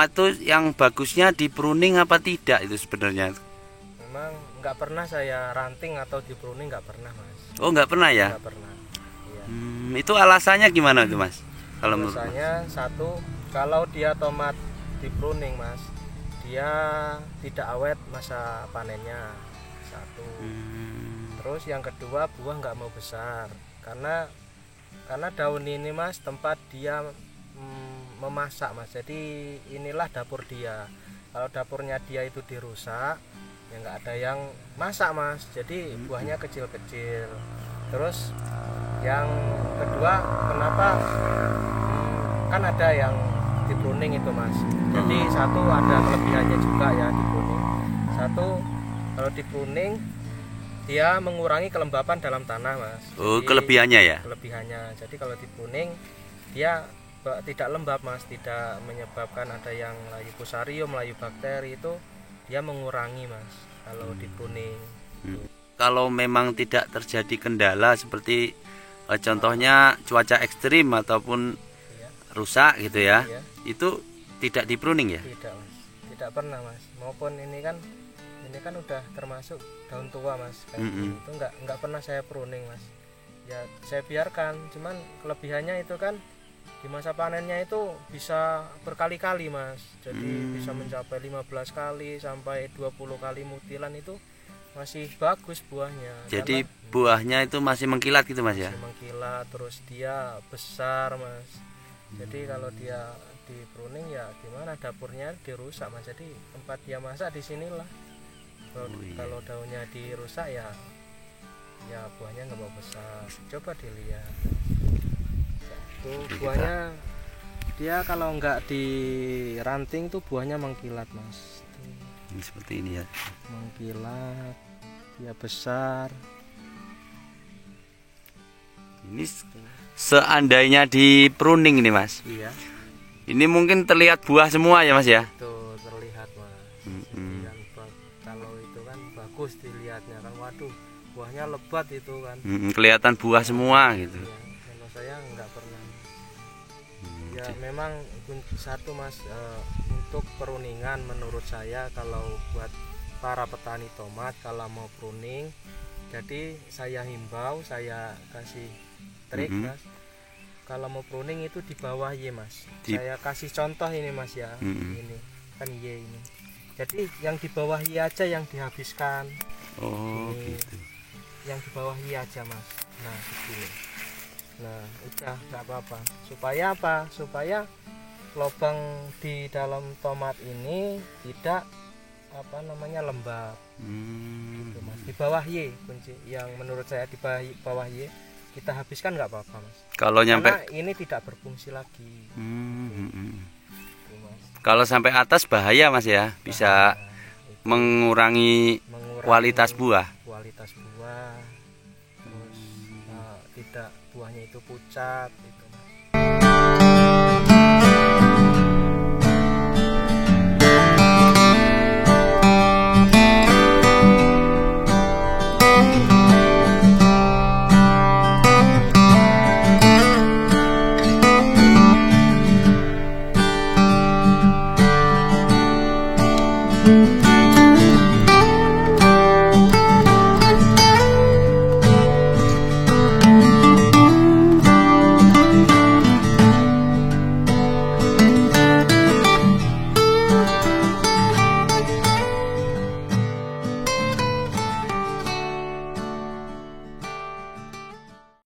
tomat tuh yang bagusnya di pruning apa tidak itu sebenarnya? Memang nggak pernah saya ranting atau di pruning, nggak pernah mas. Oh nggak pernah ya? Nggak pernah. Iya. Itu alasannya gimana tuh mas? Kalau menurut mas? Alasannya satu, kalau dia tomat di pruning mas, dia tidak awet masa panennya. Satu. Terus yang kedua, buah nggak mau besar karena daun ini mas tempat dia memasak mas. Jadi inilah dapur dia. Kalau dapurnya dia itu dirusak, ya nggak ada yang masak mas. Jadi buahnya kecil-kecil. Terus yang kedua, kenapa kan ada yang di pruning itu mas. Jadi satu, ada kelebihannya juga ya di pruning. Satu, kalau di pruning dia mengurangi kelembapan dalam tanah mas. Oh Jadi, kelebihannya ya? Kelebihannya. Jadi kalau di pruning dia tidak lembab mas, tidak menyebabkan ada yang layu fusarium, layu bakteri, itu dia mengurangi mas kalau di pruning. Kalau memang tidak terjadi kendala seperti contohnya cuaca ekstrim ataupun Iya. rusak gitu ya, Iya. itu tidak di pruning ya? Tidak mas, tidak pernah mas. Maupun ini kan udah termasuk daun tua mas, kayak gini. Itu nggak pernah saya pruning mas. Ya saya biarkan, cuman kelebihannya itu kan di masa panennya itu bisa berkali-kali mas. Jadi bisa mencapai 15 kali sampai 20 kali mutilan, itu masih bagus buahnya. Jadi Karena buahnya itu masih mengkilat gitu mas ya? masih mengkilat, terus dia besar mas. Jadi kalau dia di pruning ya gimana, dapurnya dirusak mas. Jadi tempat dia masak di sinilah. Kalau daunnya dirusak ya buahnya nggak mau besar. Coba dilihat tuh buahnya, dia kalau nggak diranting tuh buahnya mengkilat mas. Ini seperti ini ya. Mengkilat, dia besar. Ini seandainya di pruning ini mas, Iya, ini mungkin terlihat buah semua ya mas ya? tuh terlihat mas. Jadi kan kalau itu kan bagus dilihatnya kan, waduh buahnya lebat itu kan. Kelihatan buah semua gitu. Ya, kalau saya nggak pernah. Ya memang satu mas, untuk peruningan menurut saya kalau buat para petani tomat kalau mau pruning, jadi saya himbau, saya kasih trik mas, kalau mau pruning itu di bawah Y mas. Saya kasih contoh ini mas ya, ini kan Y ini. Jadi yang di bawah Y aja yang dihabiskan. Oh Ini, gitu. yang di bawah Y aja mas. Nah begini. Nah udah nggak apa-apa. Supaya apa? Supaya lubang di dalam tomat ini tidak lembab. Gitu, mas. Di bawah Y kunci. Yang menurut saya di bawah Y kita habiskan nggak apa-apa mas. Kalau nyampe Karena ini tidak berfungsi lagi. Gitu, mas. Kalau sampai atas bahaya mas ya, bisa mengurangi kualitas buah. Kualitas buah. Terus tidak, buahnya itu pucat gitu.